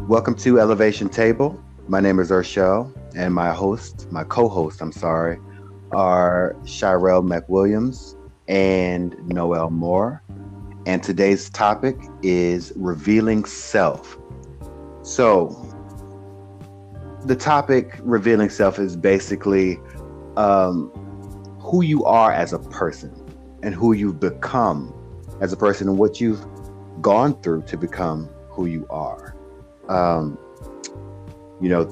Welcome to Elevation Table. My name is Urshel, and my co-host, are Shirel McWilliams and Noel Moore. And today's topic is revealing self. So, the topic revealing self is basically um, who you are as a person and who you've become as a person and what you've gone through to become who you are. Um,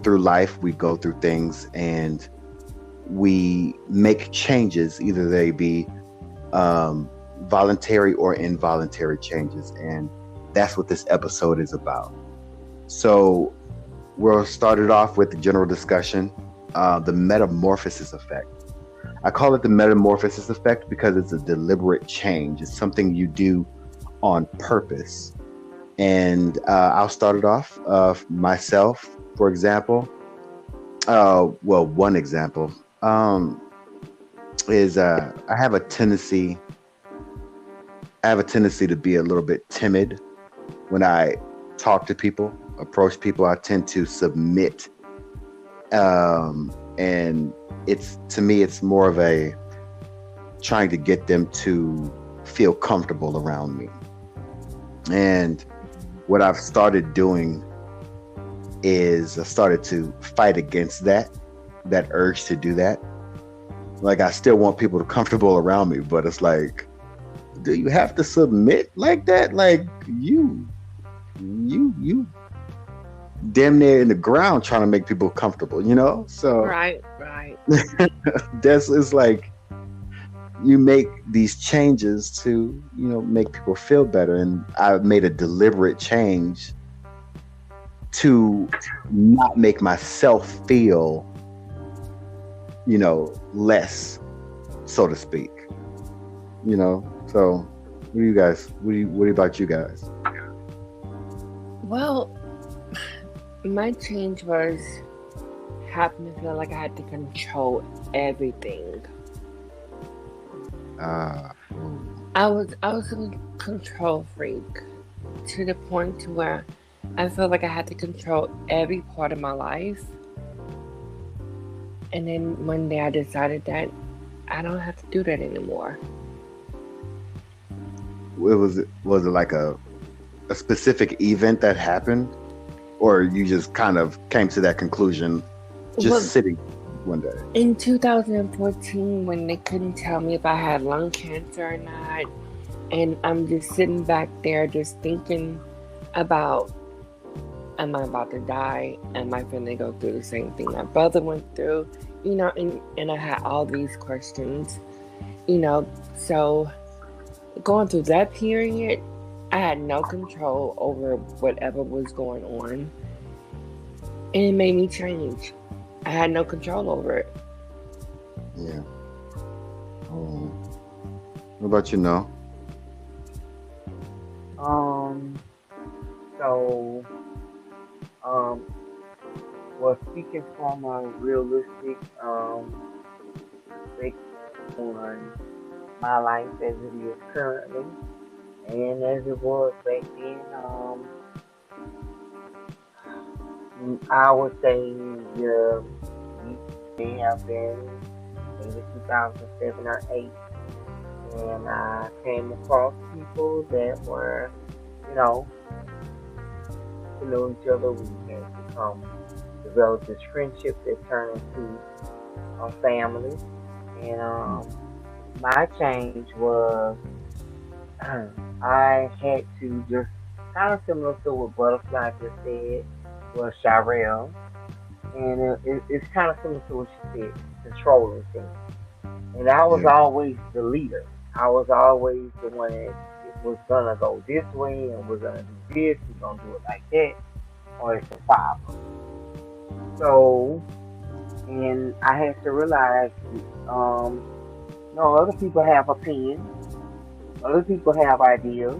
through life, we go through things and we make changes, either they be um, voluntary or involuntary changes. And that's what this episode is about. So we'll start it off with the general discussion, the metamorphosis effect. I call it the metamorphosis effect because it's a deliberate change. It's something you do on purpose. And I'll start it off. Myself, for example, one example is I have a tendency to be a little bit timid when I talk to people, approach people. I tend to submit, and it's more of a trying to get them to feel comfortable around me. And what I've started doing is I started to fight against that urge to do that. Like, I still want people to comfortable around me, but it's like, do you have to submit like that? Like, you damn near in the ground trying to make people comfortable, So Right. that's it's like you make these changes to, make people feel better. And I made a deliberate change to not make myself feel, less, so to speak. So what about you guys? Well, my change was having to feel like I had to control everything. Uh, I was a control freak to the point to where I felt like I had to control every part of my life. And then one day I decided that I don't have to do that anymore. was it like a specific event that happened, or you just kind of came to that conclusion Well, just sitting one day? in 2014, when they couldn't tell me if I had lung cancer or not, and I'm just sitting back there just thinking about, am I about to die? Am I finna go through the same thing my brother went through? And I had all these questions, so going through that period, I had no control over whatever was going on, and it made me change. I had no control over it. Yeah. Oh, what about you, No? Um, so, um, well, speaking from a realistic perspective on my life as it is currently, and as it was back then, I would say the may have been maybe 2007 or 8, and I came across people that were, you know, to know each other. We had become develop this friendship that turned into a family. And my change was I had to just kind of similar to what Butterfly just said was Shirelle, and it's kind of similar to what she said, controlling things. And I was Yeah. always the leader. I was always the one that it was gonna go this way, and we're gonna do this, we're gonna do it like that, or it's a problem. So, and I had to realize, um, no, other people have opinions, other people have ideas,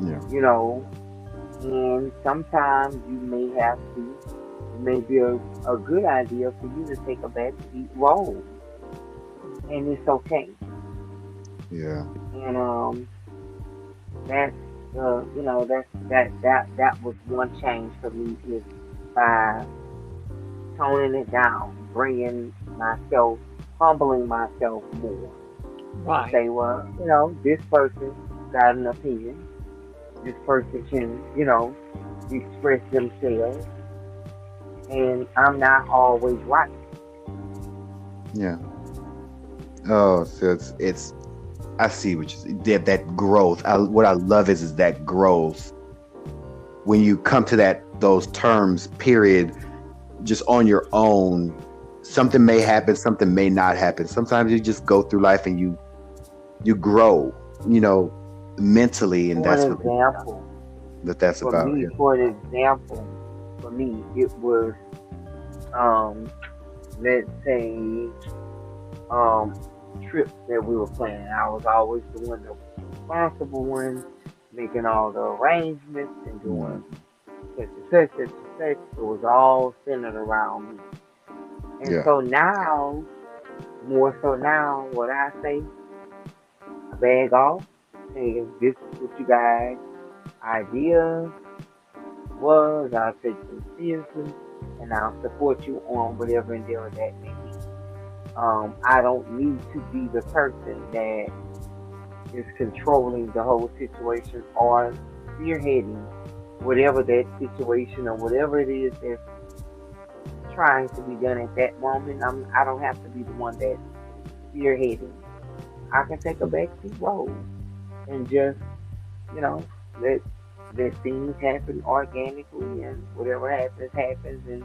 Yeah. you know, and sometimes you may have to, it may be a good idea for you to take a backseat role, and it's okay. Yeah. And that's that was one change for me is by toning it down, bringing myself, humbling myself more to Right. say, well, this person got an opinion. This person can, express themselves, and I'm not always right. Yeah. Oh, so it's I see what you that growth. What I love is that growth when you come to those terms. Period. Just on your own, something may happen, something may not happen. Sometimes you just go through life and you grow, you know, mentally, and For that's an really example, what that's for about. me, Yeah. for an example, for me, it was, um, let's say, um, trips that we were planning. I was always the one, the responsible one, making all the arrangements and doing Mhm. such and such, such and such. It was all centered around me. And Yeah. so now, more so now, what I say, I bag off, saying this is what you guys' idea was. I'll take them seriously, and I'll support you on whatever endeavor that may be. I don't need to be the person that is controlling the whole situation or spearheading whatever that situation or whatever it is that's trying to be done at that moment. I don't have to be the one that's spearheading. I can take a backseat role and just, you know, let let things happen organically, and whatever happens happens, and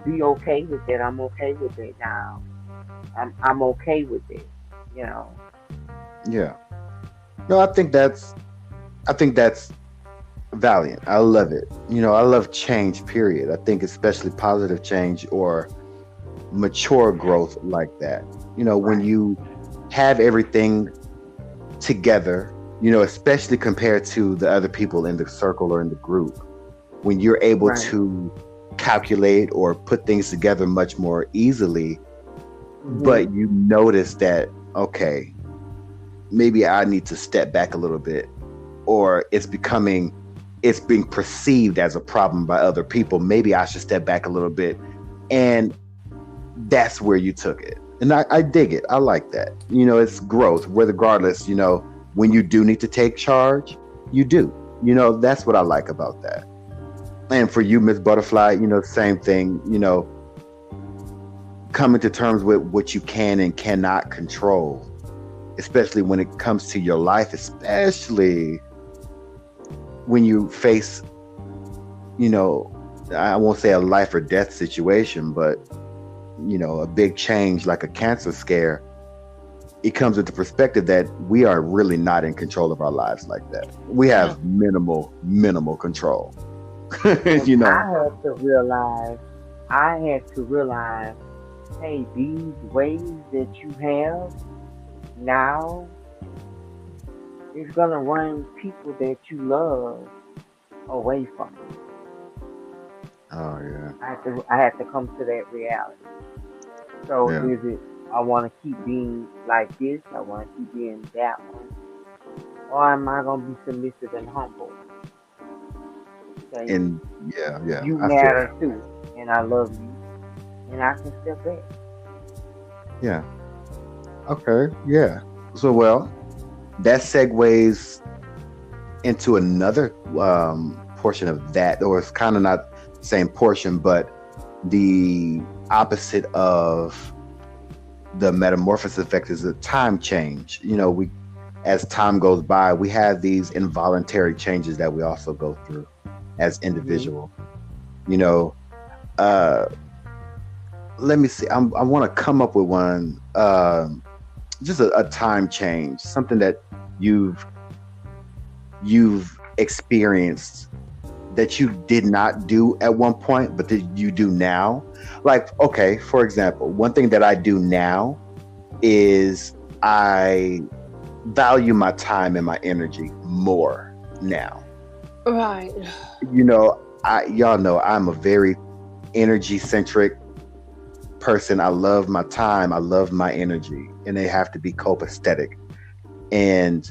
be okay with that. I'm okay with that now. I'm okay with it. You know. Yeah. No, I think that's valiant. I love it. I love change, period. I think especially positive change or mature growth like that. When Right. you have everything together, especially compared to the other people in the circle or in the group, when you're able Right. to calculate or put things together much more easily, Mhm. but you notice that, okay, maybe I need to step back a little bit, or it's being perceived as a problem by other people. Maybe I should step back a little bit. And that's where you took it. And I dig it. I like that. It's growth. Regardless, when you do need to take charge, you do. That's what I like about that. And for you, Miss Butterfly, same thing, coming to terms with what you can and cannot control, especially when it comes to your life, especially when you face, you know, I won't say a life or death situation, but a big change like a cancer scare. It comes with the perspective that we are really not in control of our lives like that. We No. have minimal control. And you know. I had to realize, hey, these ways that you have now is gonna run people that you love away from you. Oh yeah, I had to come to that reality. So yeah. is it I want to keep being like this? I want to keep being that one, or am I gonna be submissive and humble? Say And yeah, you I feel matter that. too, and I love you, and I can step back. Yeah. Okay. Yeah. So well, that segues into another portion of that, or it's kind of not the same portion, but the opposite of the metamorphosis effect is a time change. We as time goes by, we have these involuntary changes that we also go through as Hmm. individuals. You know, uh, let me see. I want to come up with one. Just a time change, something that you've you've experienced that you did not do at one point, but that you do now. Like, okay, for example, one thing that I do now is I value my time and my energy more now. Right. Y'all know I'm a very energy centric person. I love my time, I love my energy, and they have to be copacetic. And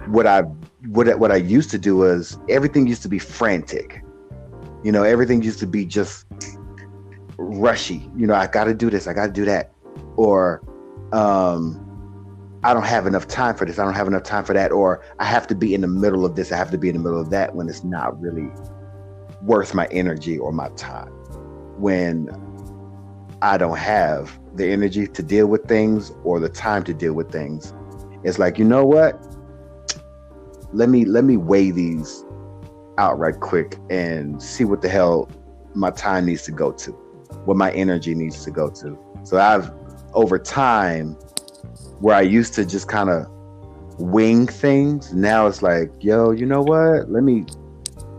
what I what I used to do was everything used to be frantic. Everything used to be just rushy. I got to do this, I got to do that, or um, I don't have enough time for this, I don't have enough time for that, or I have to be in the middle of this, I have to be in the middle of that when it's not really worth my energy or my time. When I don't have the energy to deal with things or the time to deal with things, it's like, you know what? Let me weigh these out right quick and see what the hell my time needs to go to, what my energy needs to go to. So I've over time, where I used to just kind of wing things, now it's like, yo, you know what? Let me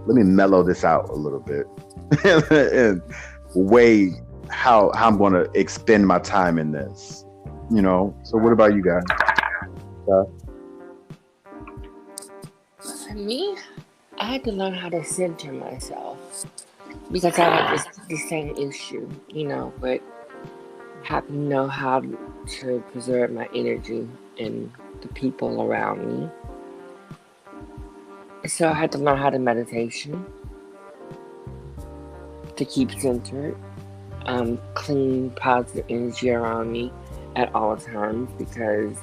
mellow this out a little bit and weigh how I'm going to expend my time in this. So what about you guys? For me, I had to learn how to center myself because I have the same issue, but have to know how to preserve my energy and the people around me. So I had to learn how to meditation to keep centered, clean, positive energy around me at all times, because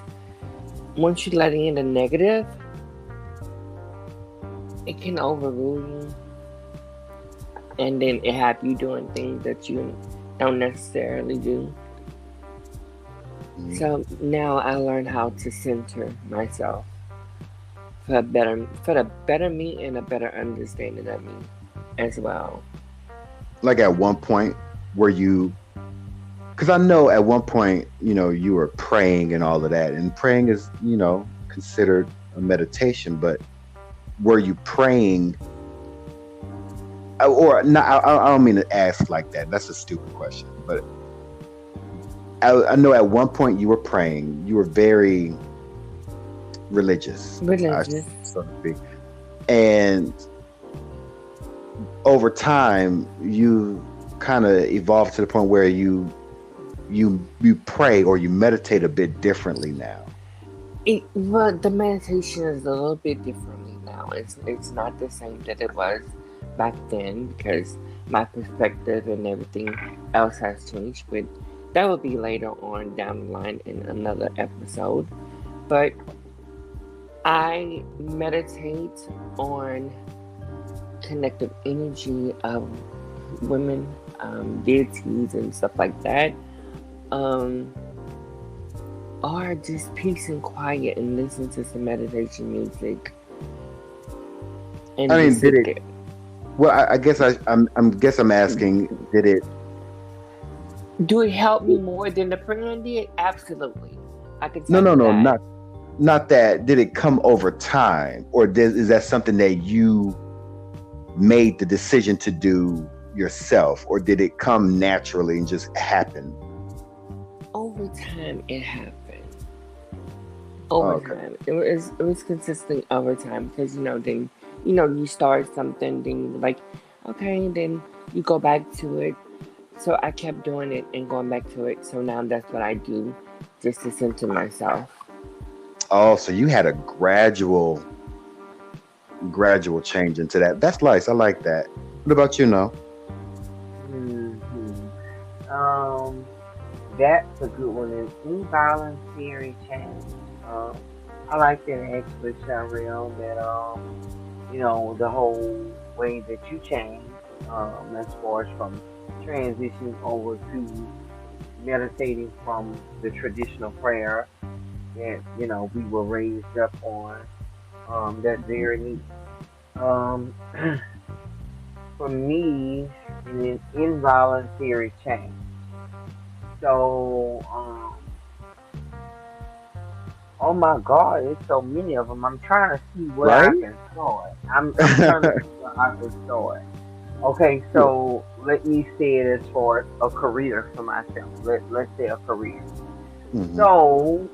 once you let in the negative, it can overrule you, and then it have you doing things that you don't necessarily do. So now I learned how to center myself for the better me and a better understanding of me as well. Like at one point, were you? Because I know at one point, you were praying and all of that, and praying is, considered a meditation. But were you praying, or not? I don't mean to ask like that. That's a stupid question. But I know at one point you were praying. You were very religious, so to speak, and over time you kind of evolved to the point where you pray or you meditate a bit differently now. Well, the meditation is a little bit differently now. It's not the same that it was back then, because my perspective and everything else has changed. But that will be later on down the line in another episode. But I meditate on connective energy of women, deities, and stuff like that. Or just peace and quiet and listen to some meditation music. And I mean, did it? there. Well, I guess I'm asking, did it? Do it help me more than the praying did? Absolutely. I can No, tell no, you no, that. not that. Did it come over time, or is that something that you made the decision to do yourself, or did it come naturally and just happen? Over time, it happened. Oh, Over okay. time, it was consistent over time, because then you start something, then you're like, okay, then you go back to it. So I kept doing it and going back to it. So now that's what I do, just to center myself. Oh, so you had a gradual change into that. That's nice. I like that. What about you, No? Um, that's a good one. An involuntary change. Um, I like that actually, Shariel, that the whole way that you changed, as far as from transitioning over to meditating from the traditional prayer that we were raised up on. That's very neat. Um, for me, an involuntary change. So, oh my God, it's so many of them. I'm trying to see where Right? I can start. I'm trying to see where I can start. Okay, so let me say it as far as a career for myself. Let's say a career. Mm-hmm. So,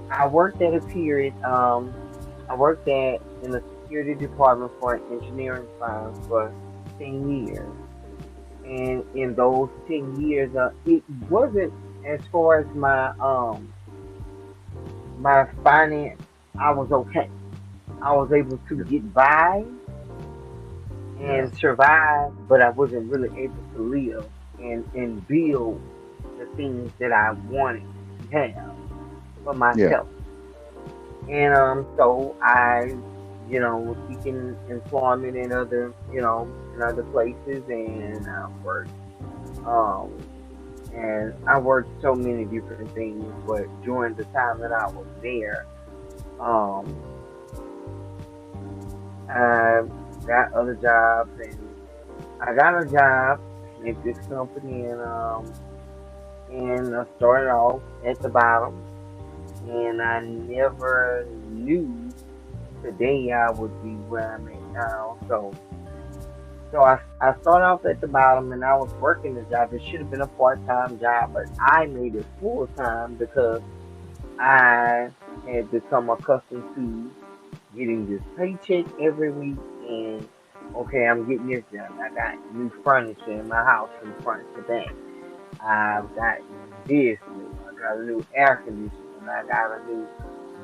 I worked at a period. I worked in the security department for an engineering firm for 10 years, and in those 10 years, it wasn't as far as my finance. I was okay. I was able to Yeah. get by Yeah. and survive, but I wasn't really able to live and build the things that I wanted to have for Yeah. myself. And so I, was seeking employment in other, in other places, and I worked. Um, and I worked so many different things, but during the time that I was there, um, I got other jobs, and I got a job at this company, and I started off at the bottom, and I never knew today I would be where I'm at now. So I started off at the bottom, and I was working the job. It should have been a part-time job, but I made it full-time because I had become accustomed to getting this paycheck every week, and okay, I'm getting this done. I got new furniture in my house from front to back. I've got this new. I got a new air conditioner. I got a new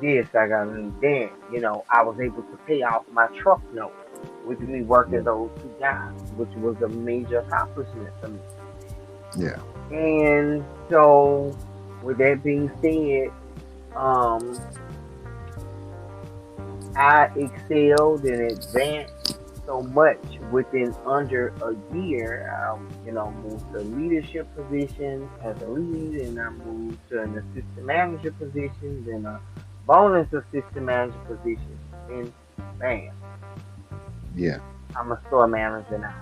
this. I got a new that. I was able to pay off my truck note with me working Yeah. those two jobs, which was a major accomplishment for me. Yeah. And so, with that being said, um, I excelled and advanced so much within under a year. Moved to a leadership position as a lead, and I moved to an assistant manager position, then a bonus assistant manager position, and bam, Yeah. I'm a store manager now.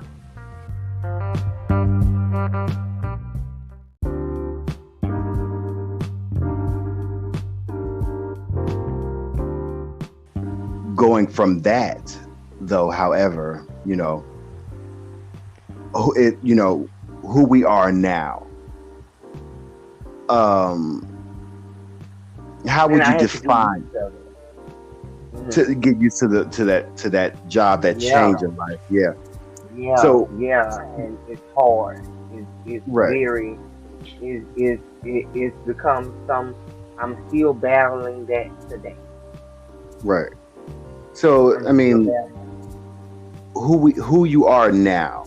Going from that, though, however, it, who we are now. Um, how And would you I had to get used define to it. to get used to that job, that Yeah, change in life? Yeah. yeah, So, yeah, and it's hard. It's right, very it's become some. I'm still battling that today. right. So, I'm I still mean, battling. who you are now,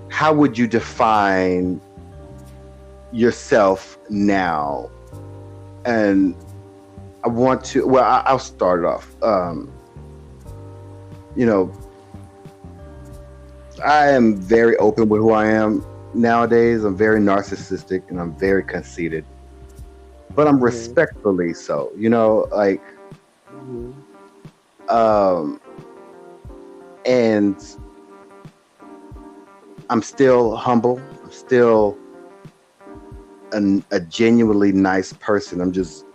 how would you define yourself now? And I want to, well, I'll start it off. You know, I am very open with who I am nowadays. I'm very narcissistic and I'm very conceited, but I'm Mhm. respectfully so, like, Mhm. um, and I'm still humble. I'm still a genuinely nice person. I'm just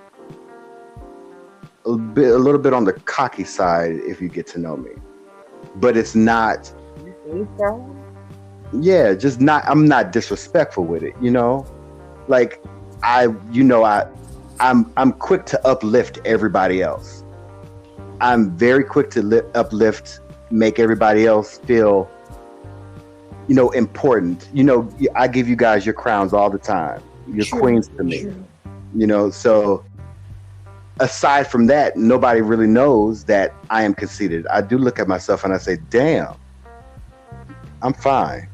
a little bit on the cocky side if you get to know me, but it's not. You think so? Yeah, just not. I'm not disrespectful with it. Like I, I'm quick to uplift everybody else. I'm very quick to uplift, make everybody else feel, important. I give you guys your crowns all the time. You're True, queens to me. true. So aside from that, nobody really knows that I am conceited. I do look at myself and I say, "Damn, I'm fine."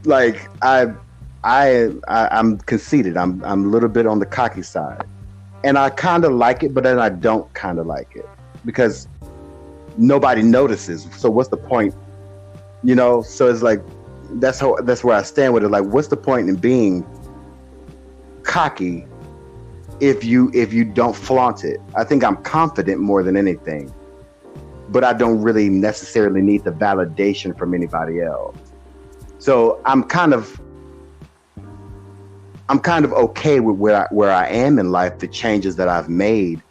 Like I'm conceited. I'm a little bit on the cocky side, and I kind of like it, but then I don't kind of like it because nobody notices. So what's the point? So it's like that's where I stand with it. Like, what's the point in being cocky if you don't flaunt it? I think I'm confident more than anything, but I don't really necessarily need the validation from anybody else. So I'm kind of okay with where I am in life, the changes that I've made,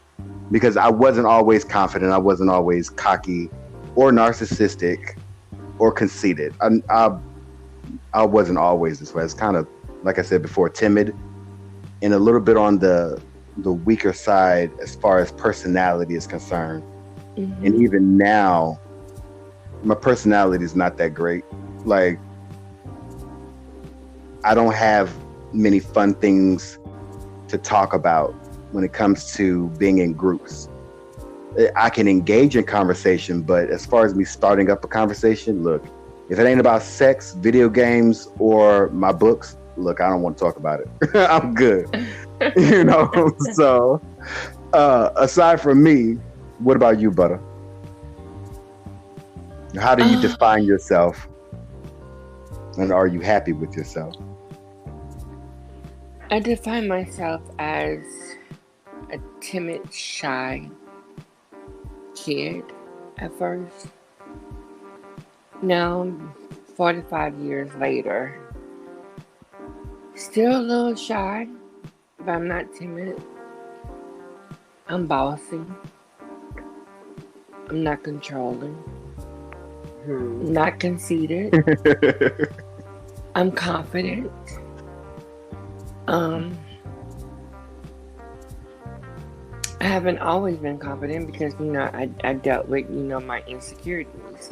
because I wasn't always confident, I wasn't always cocky or narcissistic or conceited. I wasn't always this way. It's kind of, like I said before, timid and a little bit on the weaker side as far as personality is concerned. And Mm-hmm. even now, my personality is not that great. Like, I don't have many fun things to talk about when it comes to being in groups. I can engage in conversation, but as far as me starting up a conversation, look, if it ain't about sex, video games, or my books, look, I don't want to talk about it. I'm good. You know, so aside from me, what about you, Butter? How do you Uh, define yourself, and are you happy with yourself? I define myself as a timid, shy kid at first. Now, 45 years later, still a little shy, but I'm not timid. I'm bossy. I'm not controlling. Hmm. I'm not conceited. I'm confident. Um, I haven't always been confident because I dealt with my insecurities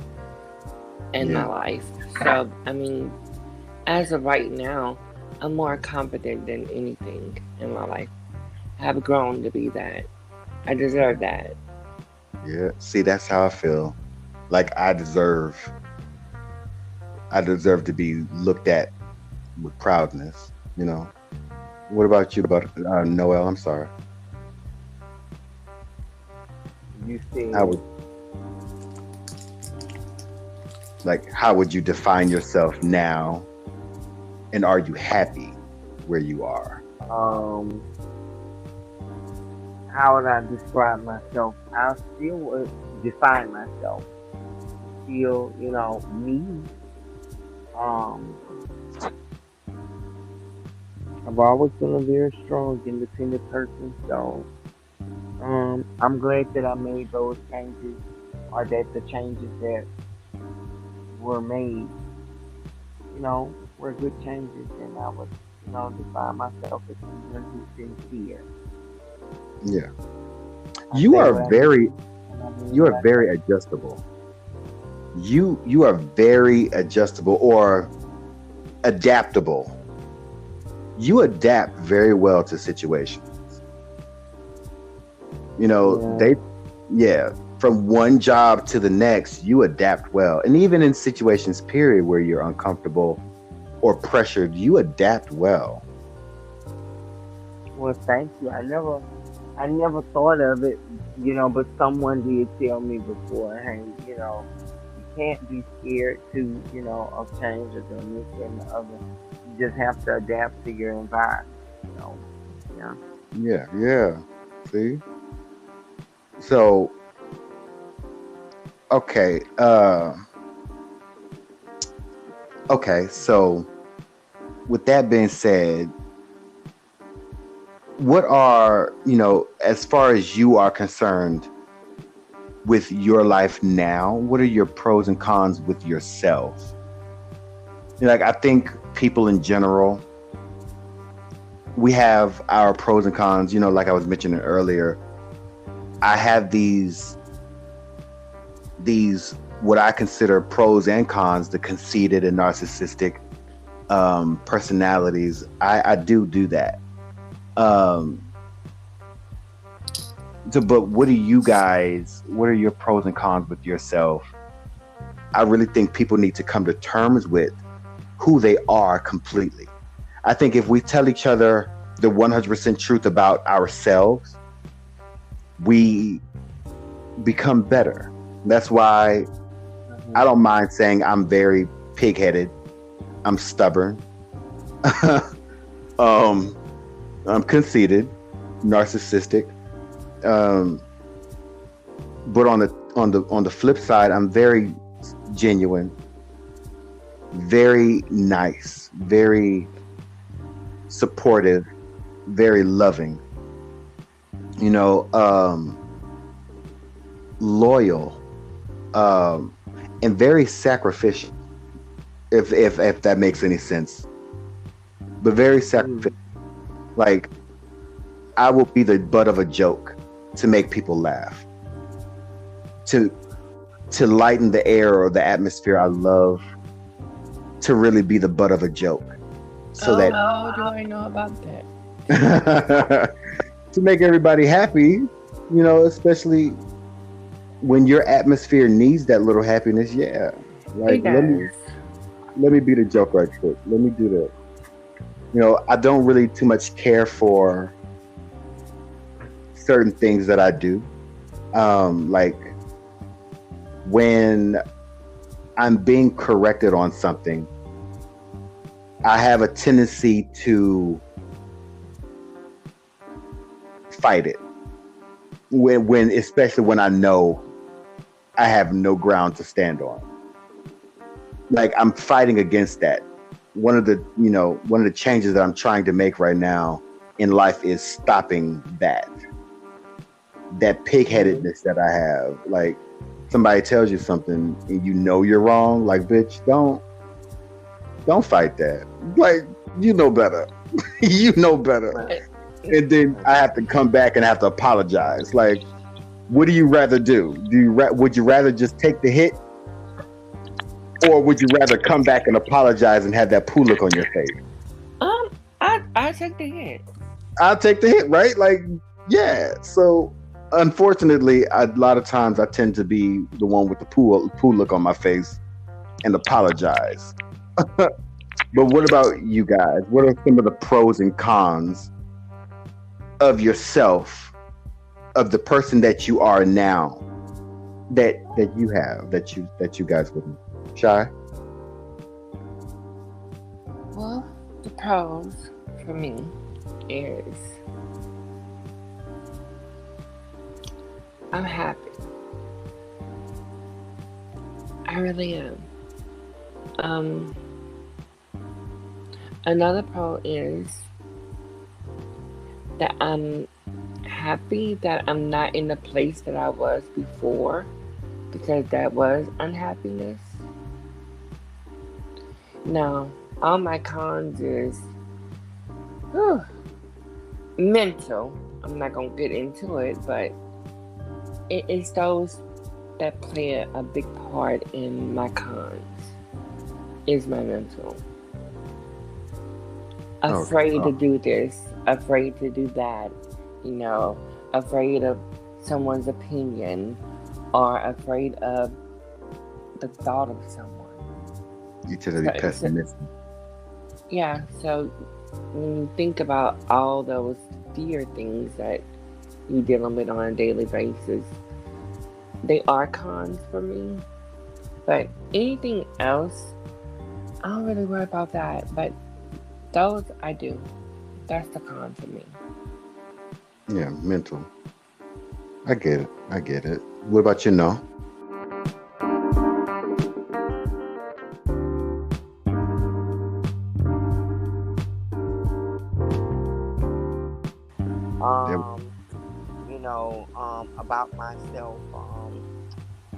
in my Yeah, life. So I mean, as of right now, I'm more confident than anything in my life. I have grown to be that. I deserve that. yeah. See, that's how I feel. Like I deserve to be looked at with proudness. You know. What about you, but Noel? I'm sorry. You How said, would how would you define yourself now, and are you happy where you are? um, how would I describe myself? I still would define myself. Still, me. Um, I've always been a very strong, independent person. So, I'm glad that I made those changes, or that the changes that were made, were good changes, and I would, define myself as someone who's sincere. Yeah, I you say are what I mean, very and I mean you what are I very say. adjustable. You are very adjustable or adaptable. You adapt very well to situations. You know, Yeah. yeah, from one job to the next, you adapt well. And even in situations, period, where you're uncomfortable or pressured, you adapt well. Well, thank you. I never thought of it, but someone did tell me before, hey, you can't be scared of change or doing this and the other. You just have to adapt to your environment. So, yeah. Yeah, yeah. See? So, okay. Okay, so with that being said, what are, as far as you are concerned with your life now, what are your pros and cons with yourself? Like, I think people in general, we have our pros and cons, like I was mentioning earlier. I have these what I consider pros and cons, the conceited and narcissistic personalities. I do that. Um, but what are your pros and cons with yourself? I really think people need to come to terms with who they are completely. I think if we tell each other the 100% truth about ourselves, we become better. That's why I Hmm. don't mind saying I'm very pig-headed. I'm stubborn. um, I'm conceited, narcissistic. Um, but on the flip side, I'm very genuine, very nice, very supportive, very loving. You know, loyal, um, and very sacrificial. If that makes any sense, but very sacrificial. Hmm. Like, I will be the butt of a joke to make people laugh, to lighten the air or the atmosphere. I love to really be the butt of a joke, so Oh, that how do I know about that? to make everybody happy, especially when your atmosphere needs that little happiness. Yeah. Like It does. let me be the joke right quick. Let me do that. I don't really too much care for certain things that I do. Like when I'm being corrected on something, I have a tendency to fight it. When especially when I know I have no ground to stand on. Like I'm fighting against that. One of the changes that I'm trying to make right now in life is stopping that Mm-hmm. pigheadedness that I have. Like somebody tells you something and you're wrong, like bitch, don't fight that. Like you know better. You know better. Right. Uh, And then I have to come back and have to apologize. Like, what do you rather do? Would you rather just take the hit, or would you rather come back and apologize and have that poo look on your face? Um, I took the hit. I'll take the hit, right? Like, yeah. So, unfortunately, a lot of times I tend to be the one with the poo look on my face and apologize. But what about you guys? What are some of the pros and cons of yourself, of the person that you are now, that you guys wouldn't? Shy? Well, the pros for me is I'm happy. I really am. Um, Another pro is that I'm happy that I'm not in the place that I was before because that was unhappiness. Now, all my cons is whew, mental. I'm not gonna get into it, but it's those that play a big part in my cons. Is my mental. Okay. Afraid to Oh, do this, afraid to do that, you know, afraid of someone's opinion, or afraid of the thought of someone. you tend to be So pessimistic. yeah, so when you think about all those fear things that you're dealing with on a daily basis, they are cons for me. But anything else, I don't really worry about that. But those I do. That's the con for me. Yeah, mental. I get it. I get it. What about you, no? Yeah. Um, about myself.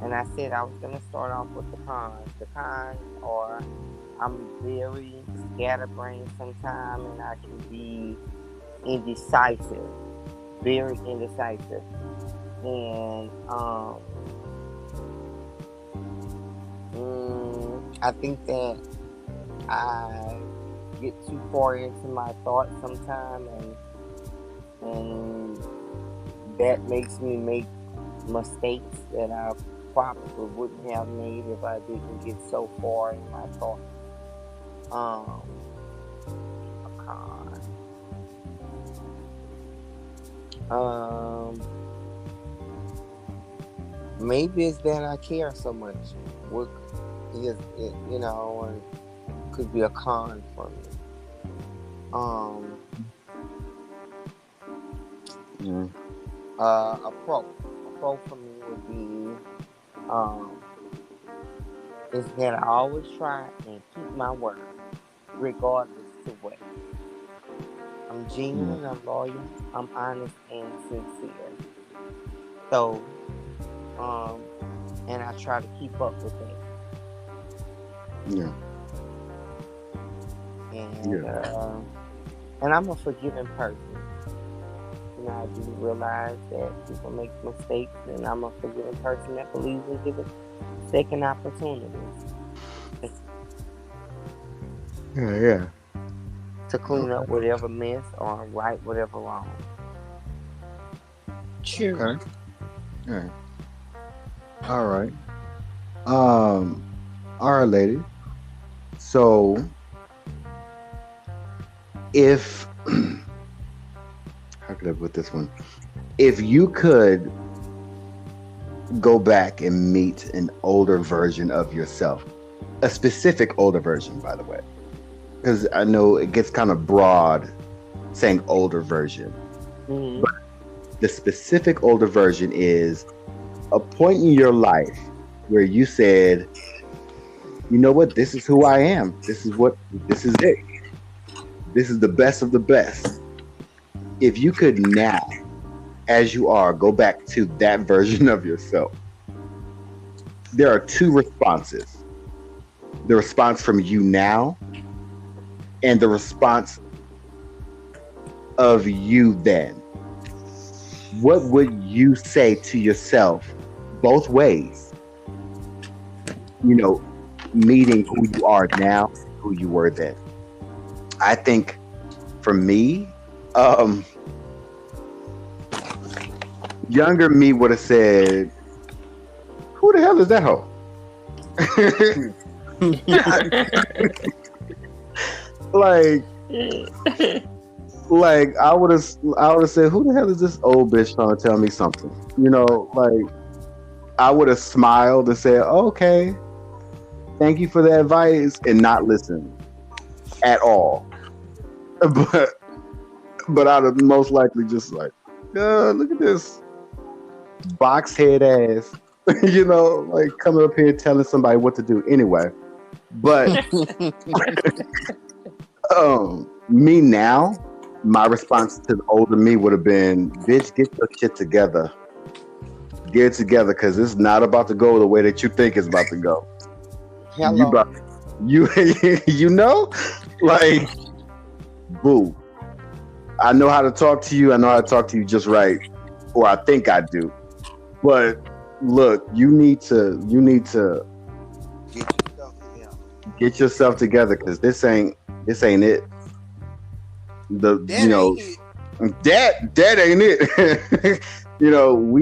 And I said I was gonna start off with the cons. The cons are I'm very scatterbrained sometimes, and I can be indecisive, very indecisive, and I think that I get too far into my thoughts sometimes, and that makes me make mistakes that I probably wouldn't have made if I didn't get so far in my thoughts. Um, a con. Um, Maybe it's that I care so much. What is it? And could be a con for me. Um, Mm. a pro. A pro for me would be um is that I always try and keep my word, regardless to what. I'm Yeah. genuine, I'm loyal, I'm honest and sincere. So, um, and I try to keep up with that. Yeah. And Yeah. uh, and I'm a forgiving person. I do realize that people make mistakes, and I'm a forgiving person that believes in giving second opportunities Yeah. Yeah. to clean up Okay. whatever mess or right whatever wrong. True. Okay. All right. All right. Um. All right, lady. So, if how could I put this one? If you could go back and meet an older version of yourself, a specific older version, by the way, because I know it gets kind of broad saying older version, Mm-hmm. but the specific older version is a point in your life where you said, you know what, this is who I am. This is it. This is the best of the best. If you could now, as you are, go back to that version of yourself, there are two responses: the response from you now and the response of you then. What would you say to yourself both ways? You know, meeting who you are now, who you were then. I think for me, um, younger me would have said, "Who the hell is that hoe?" like, like I would have said, "Who the hell is this old bitch trying to tell me something?" You know, like I would have smiled and said, "Okay, thank you for the advice," and not listen at all. But I'd have most likely just like, look at this box head ass, you know, like coming up here telling somebody what to do. Anyway, but me now, my response to the older me would have been, "Bitch, get your shit together. Get it together, because it's not about to go the way that you think it's about to go. You Hello. about you you know, like, boo. I know how to talk to you. I know how to talk to you just right, or I think I do. But look, you need to get yourself together, because this ain't it. The That you ain't know it. that ain't it. You know,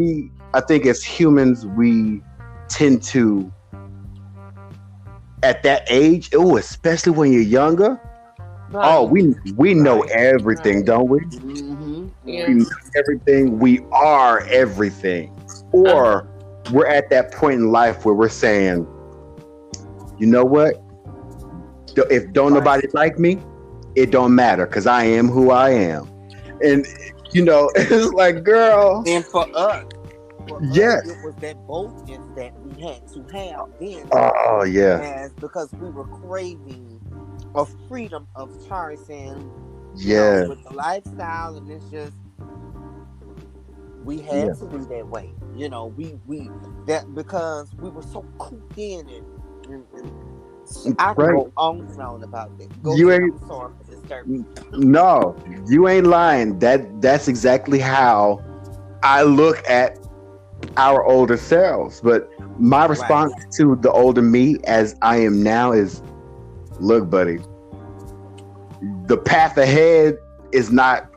I think as humans we tend to, at that age, oh, especially when you're younger. Oh, Right. we know Right. everything, Right. don't we? Mm-hmm. We know Yes. everything. We are everything. Uh-huh. Or we're at that point in life where we're saying, you know what? If don't Right. nobody like me, it don't matter, because I am who I am. And you know, it's like, girl, And for us, yes. it was that boldness that we had to have then, Oh yeah. as because we were craving a freedom of choice, and Yeah. with the lifestyle, and it's just we had Yeah. to be that way. We that because we were so cooped in, and I can Right. go on and on about that. Go You ahead. ain't I'm sorry for disturbing. no, you ain't lying. That's exactly how I look at our older selves. But my Right. response to the older me as I am now is, look, buddy, the path ahead is not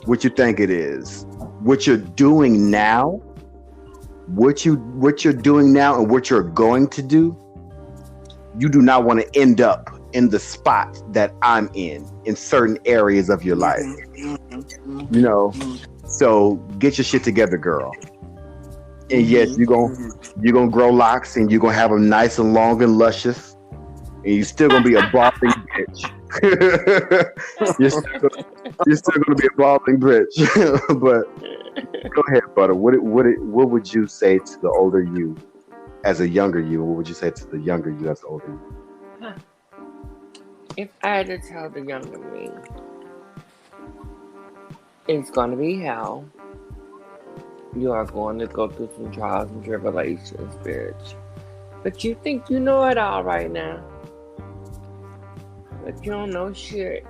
what you think it is. What you're doing now, what you're doing now and what you're going to do, you do not want to end up in the spot that I'm in certain areas of your life. Mm-hmm, mm-hmm, You know, mm-hmm, so get your shit together, girl. And yes, mm-hmm, you're gonna grow locks, and you're gonna have them nice and long and luscious, and you're still gonna be a balding bitch. You're still gonna be a balding bitch. But go ahead, butter. What would you say to the older you as a younger you? What would you say to the younger you as the older you? Huh. If I had to tell the younger me, it's gonna be hell. You are going to go through some trials and tribulations, bitch. But you think you know it all right now. But you don't know shit.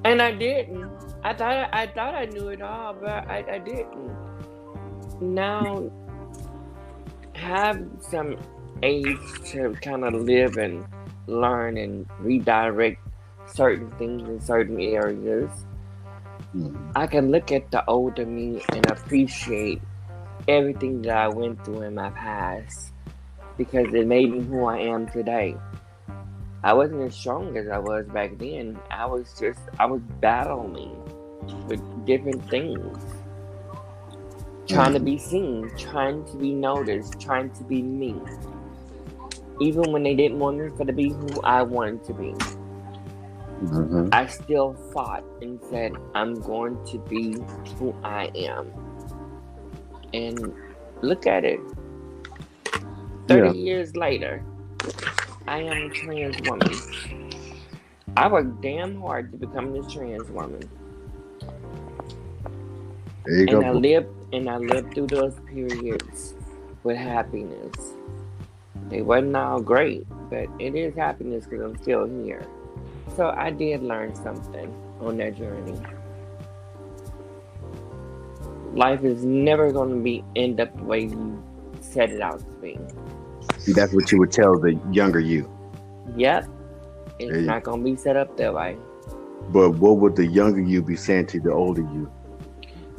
And I didn't. I thought I knew it all, but I didn't. Now have some age to kind of live and learn and redirect certain things in certain areas. Mhm. I can look at the older me and appreciate everything that I went through in my past because it made me who I am today. I wasn't as strong as I was back then. I was battling with different things, trying to Mhm. be seen, trying to be noticed, trying to be me. Even when they didn't want me to be who I wanted to be, Mhm. I still fought and said, I'm going to be who I am. And look at it. 30 Yeah. years later, I am a trans woman. I worked damn hard to become this trans woman. There you go, And bro. I lived through those periods with happiness. They wasn't all great, but it is happiness because I'm still here. So I did learn something on that journey. Life is never going to be end up the way you set it out to be. See, that's what you would tell the younger you. Yep, There it's you not go. going to be set up that way. But what would the younger you be saying to the older you?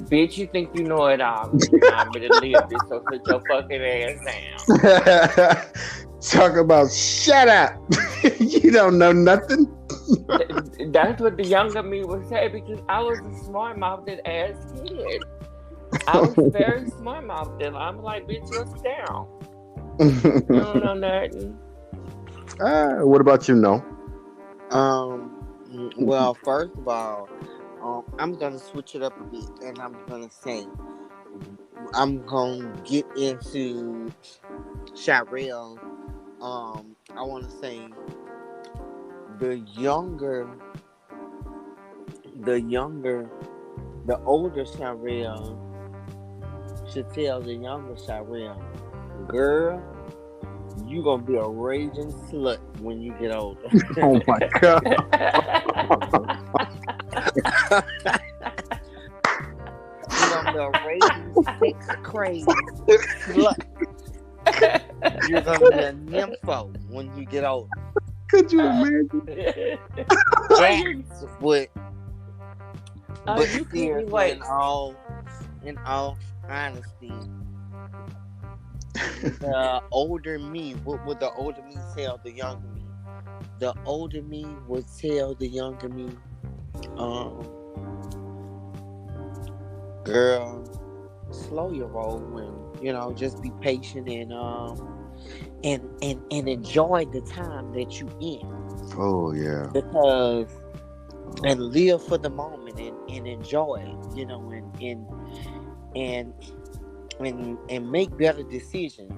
Bitch, you think you know it all and you already lived it, so sit your fucking ass down. Talk about shut up. You don't know nothing. That's what the younger me would say because I was a smart mouthed ass kid. I was very smart mouthed. I'm like, bitch, you'll sit down. You don't know nothing. What about you, no? Well, first of all, I'm gonna switch it up a bit, and I'm gonna say I'm gonna get into Shirelle. I want to say the younger, the younger, the older Shirelle should tell the younger Shirelle, girl, you gonna be a raging slut when you get older. Oh my god. You're gonna be a raging sex crazy slut. You're gonna be a nympho when you get older. Could you imagine? That's what. But you couldn't seriously, wait. in all honesty, the older me, what would the older me tell the younger me? The older me would tell the younger me, um, girl, slow your roll and just be patient and enjoy the time that you in. Oh yeah. Because and live for the moment and enjoy it, and and make better decisions.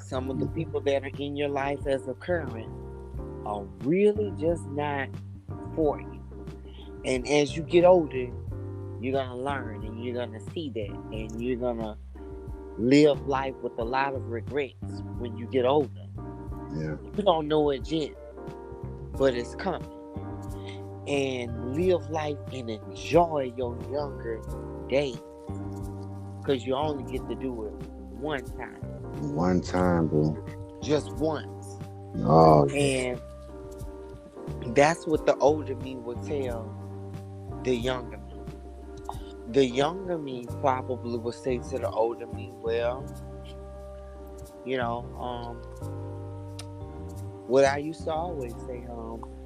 Some of the people that are in your life as a current are really just not for you. And as you get older, you're gonna learn and you're gonna see that and you're gonna live life with a lot of regrets when you get older. Yeah. You don't know it yet, but it's coming. And live life and enjoy your younger days. Because you only get to do it one time. One time, bro. Just once. Oh. And that's what the older me would tell the younger me. The younger me probably would say to the older me, well, what I used to always say,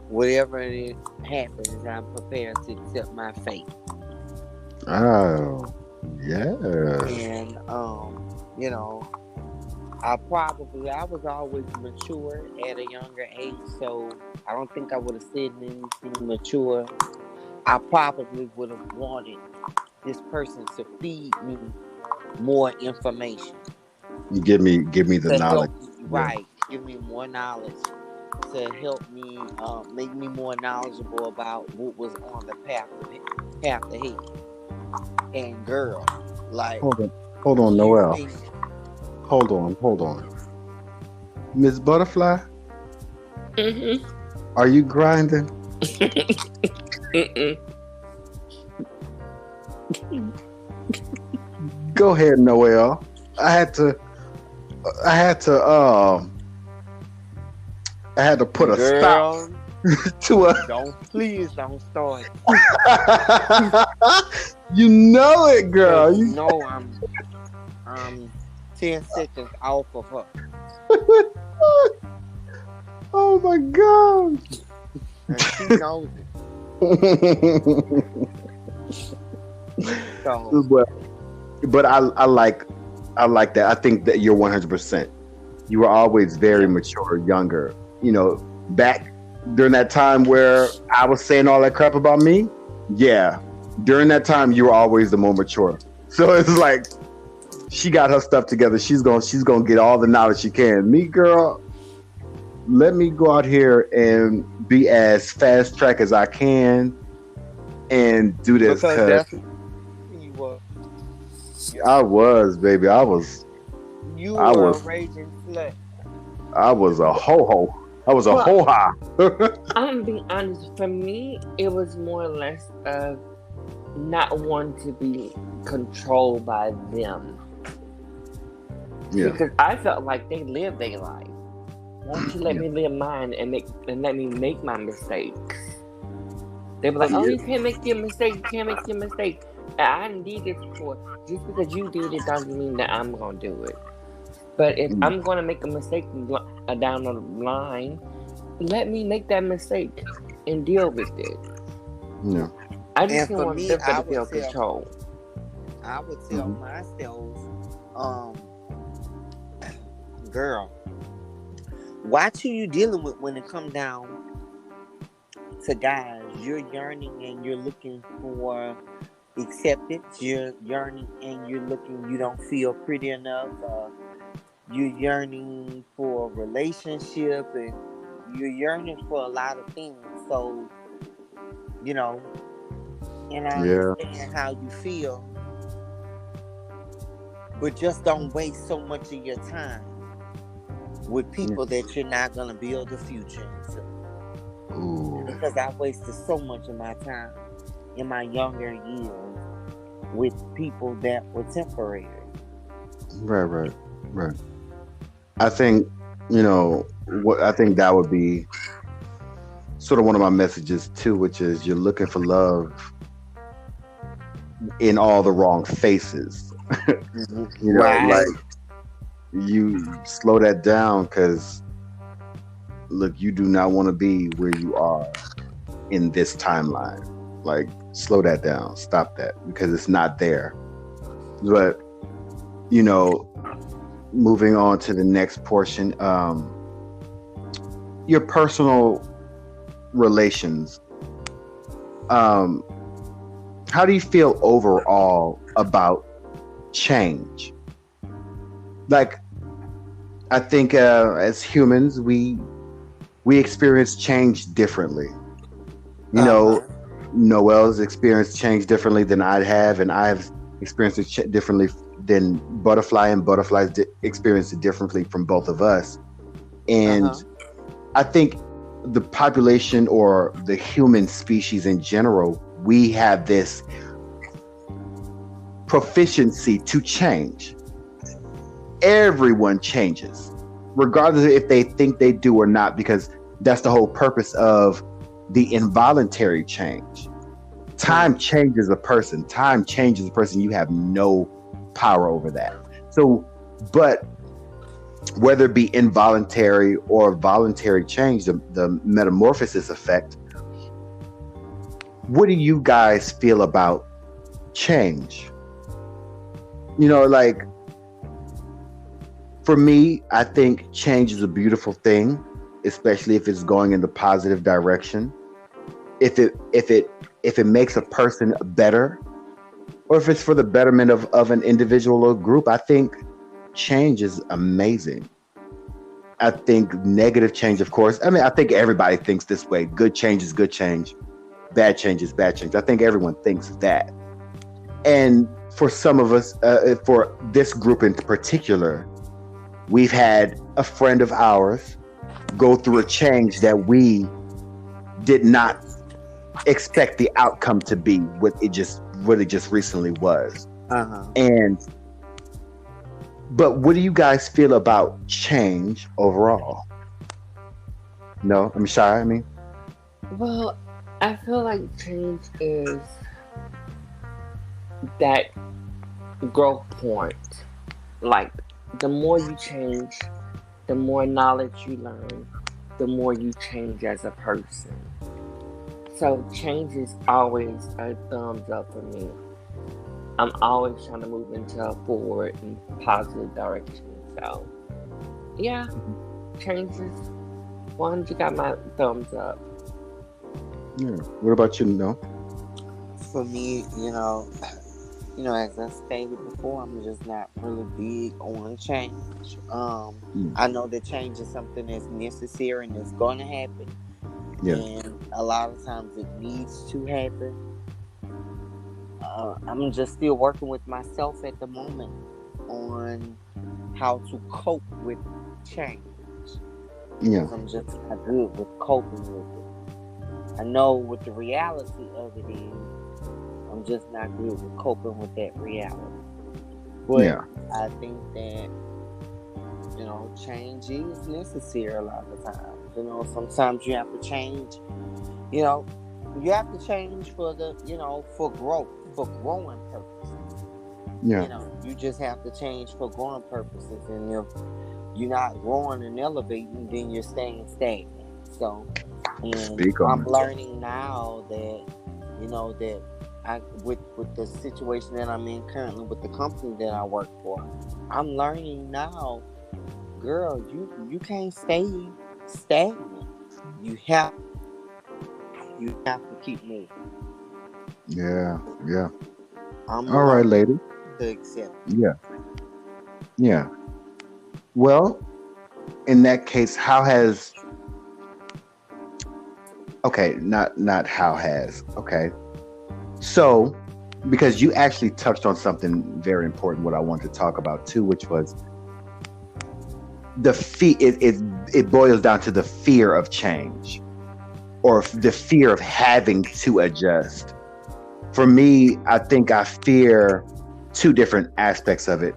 whatever it happens, I'm prepared to accept my fate. Oh. Yeah. And I was always mature at a younger age, so I don't think I would have said anything mature. I probably would have wanted this person to feed me more information. You give me the To knowledge. help me, Yeah. right, give me more knowledge, to help me make me more knowledgeable about what was on the path ahead. And girl, like, Hold on, you Noel. think Hold on. Miss Butterfly, Mm-hmm. are you grinding? Mm-mm. Go ahead, Noel. I had to put a stop. girl, to a. Please don't start. You know it, girl. You know I'm 10 seconds off of her. Oh my god. And she knows it. So but I like that. I think that you're 100%. You were always very mature, younger. You know, back during that time where I was saying all that crap about me. Yeah, during that time you were always the more mature. So it's like she got her stuff together. She's gonna get all the knowledge she can. Me, girl, let me go out here and be as fast track as I can and do this. because that's you were. I was, baby. You I were a was raging slut. I was a ho-ho. I was a Well, ho-ha. I'm being honest. For me, it was more or less of not wanting to be controlled by them. Yeah. Because I felt like they lived their life. Won't you let me live mine and let me make my mistakes? They were like, "Oh, you can't make your mistake. You can't make your mistake." And I didn't do this before. Just because you did it doesn't mean that I'm gonna do it. But if I'm gonna make a mistake down the line, let me make that mistake and deal with it. Yeah. I just And don't for want me, them I to feel would tell control. myself, girl, watch who you dealing with when it comes down to guys. You're yearning and you're looking for acceptance. You're yearning and you're looking. You don't feel pretty enough. You're yearning for a relationship, and you're yearning for a lot of things. So, you know, and I Yeah. understand how you feel, but just don't waste so much of your time with people that you're not gonna build a future into. Ooh. Because I wasted so much of my time in my younger years with people that were temporary. Right. I think, I think that would be sort of one of my messages too, which is you're looking for love in all the wrong faces. Right. Like you slow that down because look, you do not want to be where you are in this timeline. Like slow that down, stop that because it's not there. But moving on to the next portion, your personal relations. How do you feel overall about change? Like, I think as humans, we experience change differently. Noel's experienced change differently than I have, and I have experienced it differently than Butterfly, and Butterfly's experienced it differently from both of us. And I think the population or the human species in general, we have this proficiency to change. Everyone changes, regardless if they think they do or not, because that's the whole purpose of the involuntary change. Time changes a person. Time changes a person. You have no power over that. So, but whether it be involuntary or voluntary change, the metamorphosis effect, what do you guys feel about change? Like, for me, I think change is a beautiful thing, especially if it's going in the positive direction. If it makes a person better, or if it's for the betterment of an individual or group, I think change is amazing. I think negative change, of course. I mean, I think everybody thinks this way. Good change is good change. Bad change is bad change. I think everyone thinks that. And for some of us, for this group in particular, we've had a friend of ours go through a change that we did not expect the outcome to be what it just recently was. But what do you guys feel about change overall? No, I'm shy. Well, I feel like change is that growth point. Like, the more you change, the more knowledge you learn, the more you change as a person. So, change is always a thumbs up for me. I'm always trying to move into a forward and positive direction. So, yeah, changes. 100 got my thumbs up. Yeah. What about you? No. For me, as I stated before, I'm just not really big on change. Mm. I know that change is something that's necessary and it's going to happen, Yeah. and a lot of times it needs to happen. I'm just still working with myself at the moment on how to cope with change Yeah. because I'm just not good with coping with it. I know what the reality of it is. I'm just not good with coping with that reality. But Yeah. I think that, change is necessary a lot of times. Sometimes you have to change, you know, you have to change for growth, for growing purposes. Yeah. You just have to change for growing purposes. And if you're not growing and elevating, then you're staying stagnant. So, and Speak on I'm it. learning now that, that with the situation that I'm in currently with the company that I work for, I'm learning now, girl, you can't stay stagnant. You have to keep moving. Yeah. Yeah. I'm All right, learning lady. to accept. Yeah. Yeah. Well, in that case, how has okay, not how has. Okay. So, because you actually touched on something very important, what I wanted to talk about too, which was the it boils down to the fear of change or the fear of having to adjust. For me, I think I fear two different aspects of it.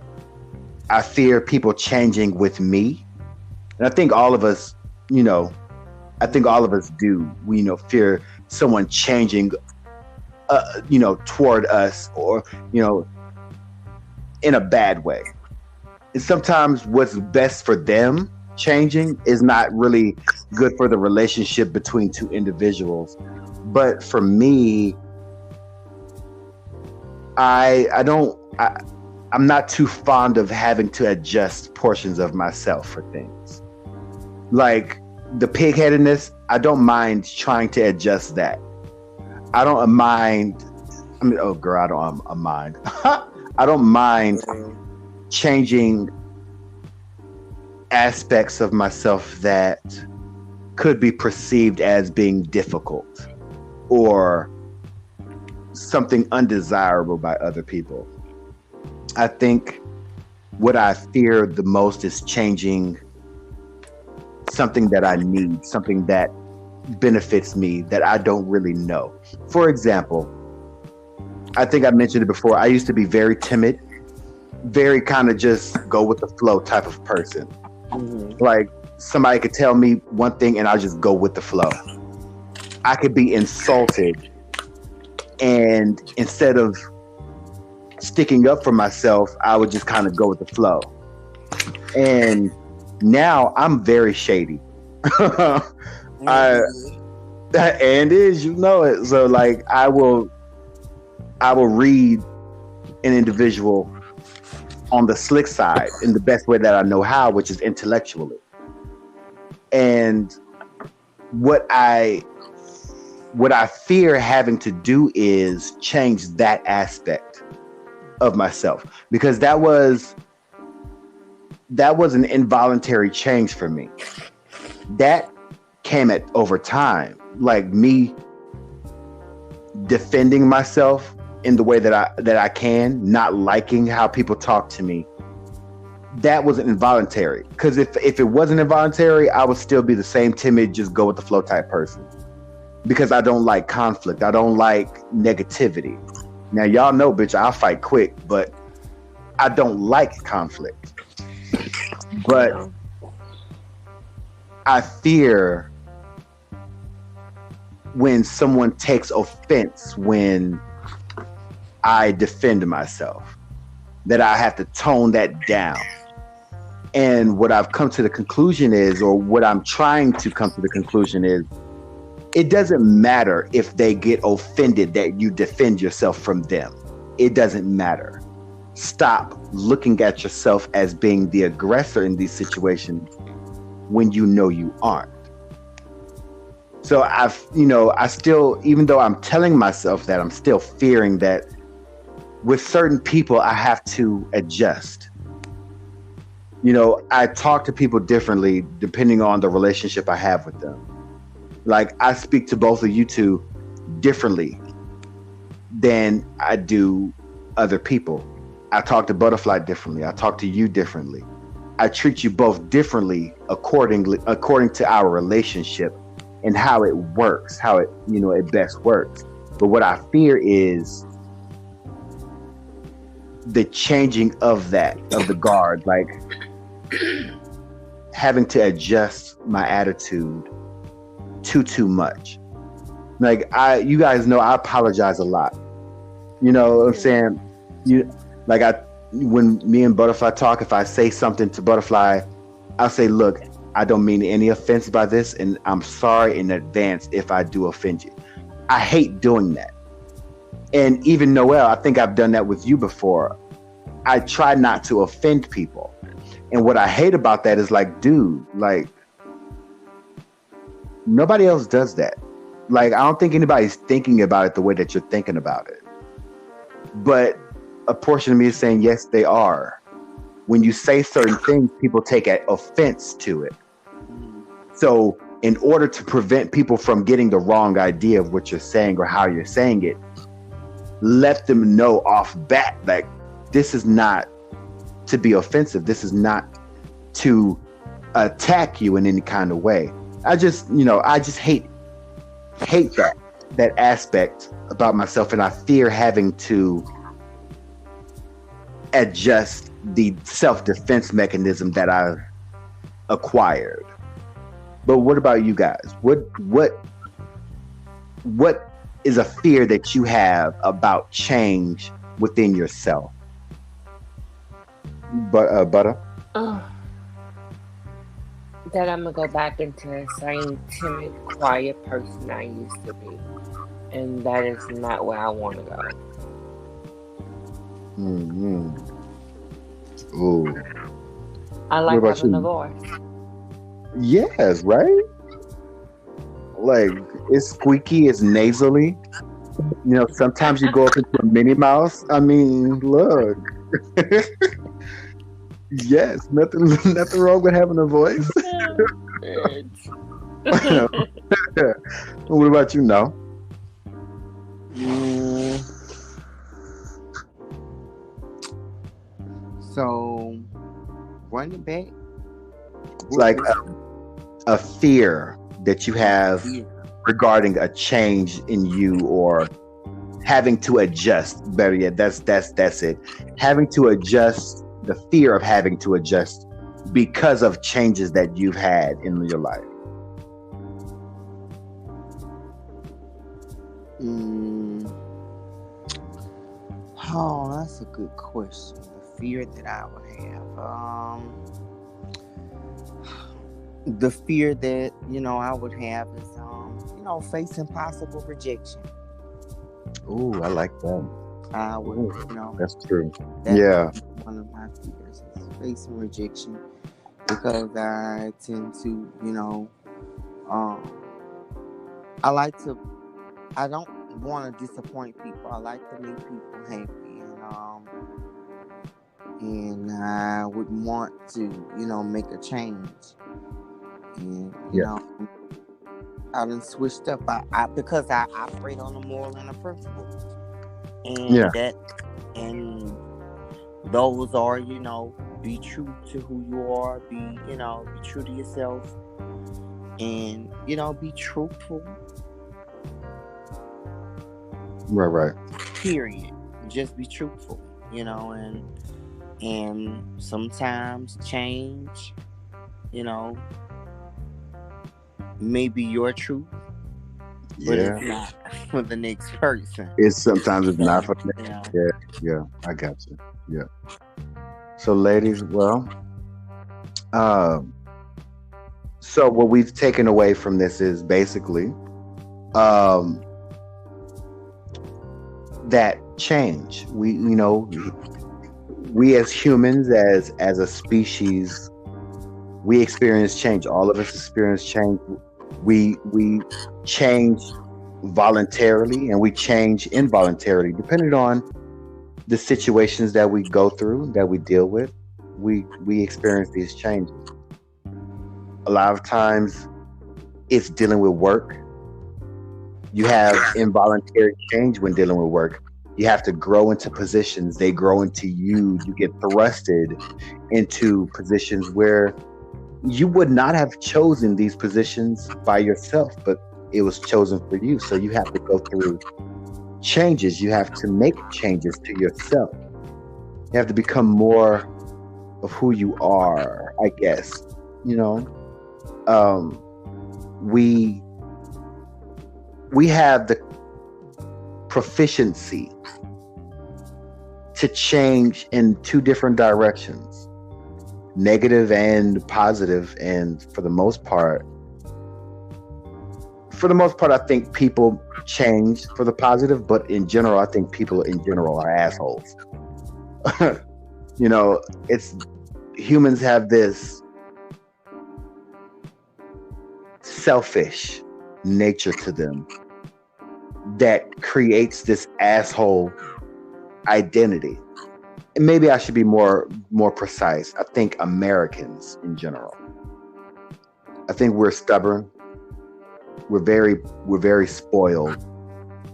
I fear people changing with me. And I think all of us, you know, I think all of us do. We, fear someone changing, toward us or, you know, in a bad way. And sometimes what's best for them changing is not really good for the relationship between two individuals. But for me, I don't I'm not too fond of having to adjust portions of myself for things. Like the pigheadedness, I don't mind trying to adjust that. I don't mind. I mean, oh girl, I don't mind. I don't mind changing aspects of myself that could be perceived as being difficult or something undesirable by other people. I think what I fear the most is changing something that I need, something that benefits me that I don't really know. For example, I think I mentioned it before. I used to be very timid, very kind of just go with the flow type of person. Mm-hmm. Like somebody could tell me one thing and I'll just go with the flow. I could be insulted and instead of sticking up for myself, I would just kind of go with the flow. And now I'm very shady. I and is it. So like I will read an individual on the slick side in the best way that I know how, which is intellectually. And what I fear having to do is change that aspect of myself because that was an involuntary change for me. That came at over time, like me defending myself in the way that I can, not liking how people talk to me. That wasn't involuntary because if it wasn't involuntary, I would still be the same timid, just go with the flow type person because I don't like conflict. I don't like negativity. Now y'all know, bitch, I'll fight quick, but I don't like conflict. But I fear when someone takes offense when I defend myself, that I have to tone that down. And what I've come to the conclusion is, or what I'm trying to come to the conclusion is, it doesn't matter if they get offended that you defend yourself from them. It doesn't matter. Stop looking at yourself as being the aggressor in these situations when you know you aren't. So I still, even though I'm telling myself that, I'm still fearing that with certain people, I have to adjust. I talk to people differently depending on the relationship I have with them. Like, I speak to both of you two differently than I do other people. I talk to Butterfly differently. I talk to you differently. I treat you both differently according to our relationship and how it works, how it best works. But what I fear is the changing of the guard, like having to adjust my attitude too much. Like, you guys know I apologize a lot. You know what I'm saying? When me and Butterfly talk, if I say something to Butterfly, I'll say, look, I don't mean any offense by this, and I'm sorry in advance if I do offend you. I hate doing that. And even Noel, I think I've done that with you before. I try not to offend people. And what I hate about that is, like, dude, like, nobody else does that. Like, I don't think anybody's thinking about it the way that you're thinking about it. But a portion of me is saying, yes, they are. When you say certain things, people take offense to it. So in order to prevent people from getting the wrong idea of what you're saying or how you're saying it, let them know off bat, like, this is not to be offensive. This is not to attack you in any kind of way. I just hate that aspect about myself, and I fear having to adjust the self-defense mechanism that I've acquired. But what about you guys? What is a fear that you have about change within yourself? Butter? That I'm gonna go back into the same timid, quiet person I used to be, and that is not where I want to go. Mm-hmm. Ooh. I like having a voice. Yes, right? Like, it's squeaky, it's nasally. Sometimes you go up into a Minnie Mouse. I mean, look. Yes, nothing wrong with having a voice. What about you, now? So, running back, it's like a fear that you have regarding a change in you, or having to adjust. Better yet, that's it. Having to adjust. The fear of having to adjust because of changes that you've had in your life. Oh, that's a good question. The fear that I would have. The fear that, I would have is, facing possible rejection. Ooh, I like that. I would, That's true. Yeah. One of my fears is facing rejection, because I tend to, I don't want to disappoint people. I like to make people happy, and I would want to, make a change. And, I done switched up. Because I operate on a moral and a principle. And those are, be true to who you are, be true to yourself, and, be truthful. Right. Period. Just be truthful, and sometimes change, maybe your truth. but Yeah. it's not for the next person. It's sometimes it's not So, for me. yeah. Yeah, yeah, I got you. Yeah. So, ladies, well, um, so what we've taken away from this is basically um that change. We as humans, as a species, we experience change. All of us experience change. We change voluntarily and we change involuntarily, depending on the situations that we go through, that we deal with. We experience these changes. A lot of times, it's dealing with work. You have involuntary change when dealing with work. You have to grow into positions. They grow into you. You get thrusted into positions where you would not have chosen these positions by yourself, but it was chosen for you. So you have to go through changes. You have to make changes to yourself. You have to become more of who you are, I guess. You know, um, we we have the proficiency to change in two different directions, negative and positive. And for the most part, I think people change for the positive, but in general, I think people in general are assholes. It's humans have this selfish nature to them that creates this asshole identity. And maybe I should be more precise. I think Americans in general. I think we're stubborn. We're very spoiled,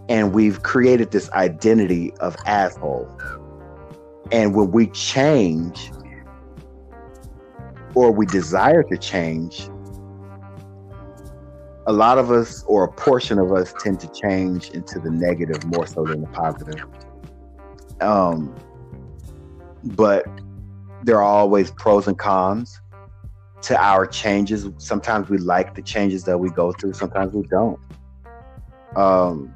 and we've created this identity of asshole. And when we change, or we desire to change, a lot of us, or a portion of us, tend to change into the negative more so than the positive. Um, but there are always pros and cons to our changes. Sometimes we like the changes that we go through. Sometimes we don't. Um,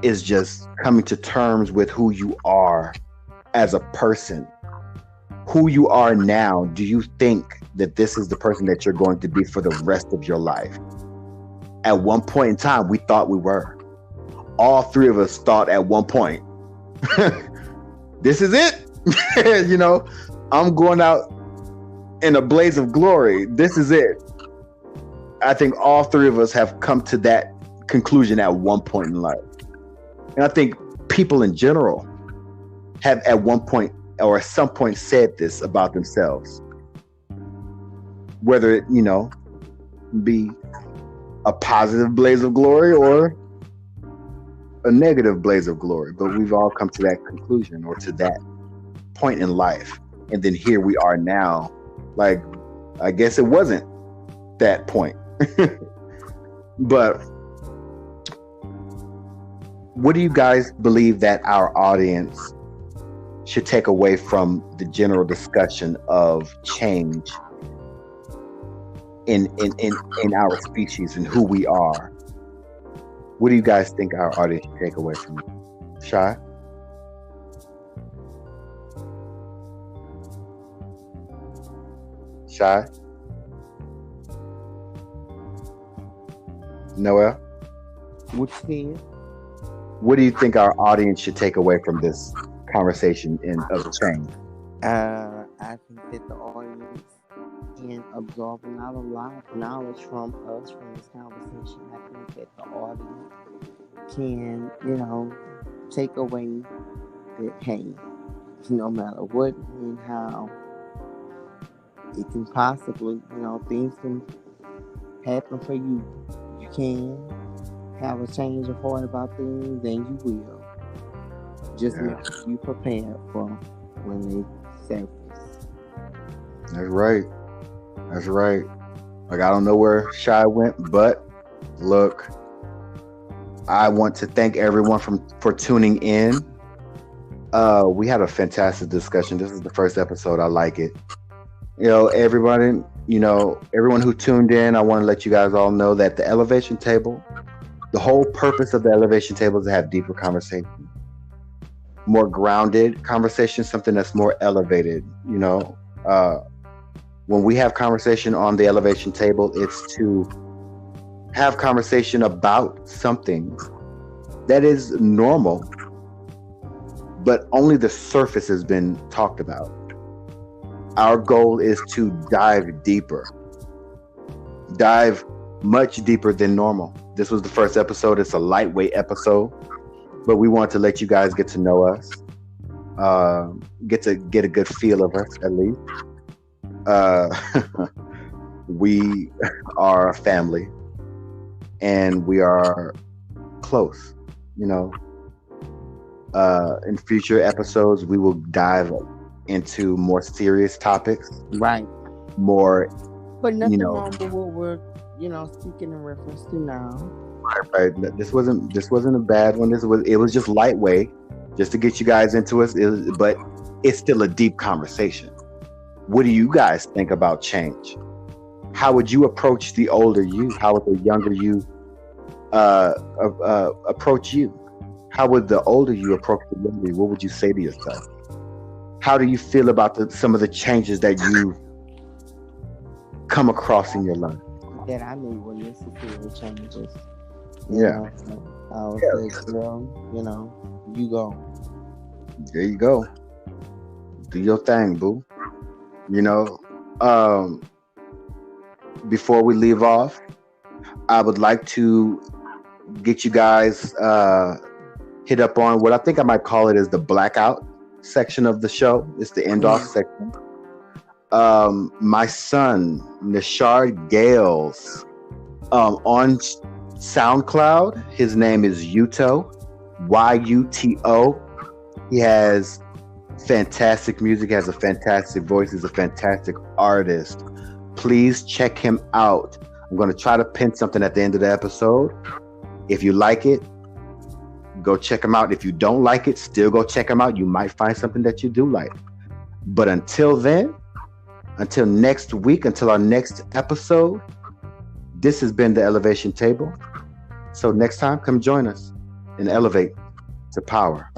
it's just coming to terms with who you are as a person. Who you are now. Do you think that this is the person that you're going to be for the rest of your life? At one point in time, we thought we were. All three of us thought at one point, this is it. I'm going out in a blaze of glory. This is it. I think all three of us have come to that conclusion at one point in life. And I think people in general have at one point or at some point said this about themselves. Whether it, be a positive blaze of glory or a negative blaze of glory. But we've all come to that conclusion or to that point in life. And then here we are now. Like, I guess it wasn't that point. But what do you guys believe that our audience should take away from the general discussion of change in our species and who we are? What do you guys think our audience should take away from it? Shy? Shy? Noel? What you What do you think our audience should take away from this conversation of change? I think that the audience can absorb a lot of knowledge from us from this conversation. I think that the audience can, take away that, hey, no matter what and how it can possibly, things can happen for you. You can have a change of heart about things, and you will. Just make sure you prepared for when they surface. That's right. That's right. Like, I don't know where Shy went, but look, I want to thank everyone for tuning in. We had a fantastic discussion. This is the first episode. I like it. Everyone who tuned in, I want to let you guys all know that the elevation table The whole purpose of the elevation table is to have deeper conversation, more grounded conversation, something that's more elevated. When we have conversation on the elevation table, it's to have conversation about something that is normal, but only the surface has been talked about. Our goal is to dive deeper, dive much deeper than normal. This was the first episode. It's a lightweight episode, but we want to let you guys get to know us, get a good feel of us at least. We are a family, and we are close. In future episodes, we will dive into more serious topics, Right. more, But you nothing know, wrong with what we're, speaking in reference to now. right. This wasn't a bad one. It was just lightweight, just to get you guys into it. But it's still a deep conversation. What do you guys think about change? How would you approach the older you? How would the younger you approach you? How would the older you approach the younger you? What would you say to yourself? How do you feel about some of the changes that you come across in your life? That I knew were necessary changes. Yeah. I would say, girl, you go. There you go. Do your thing, boo. Before we leave off, I would like to get you guys hit up on what I think I might call it is the blackout section of the show. It's the end off section. My son Nishard Gales, on SoundCloud, his name is Yuto, Yuto. He has fantastic music, has a fantastic voice, he's a fantastic artist. Please check him out. I'm going to try to pin something at the end of the episode. If you like it, go check him out. If you don't like it, still go check him out. You might find something that you do like. But until then, until next week, until our next episode, this has been the Elevation Table. So next time, come join us and elevate to power.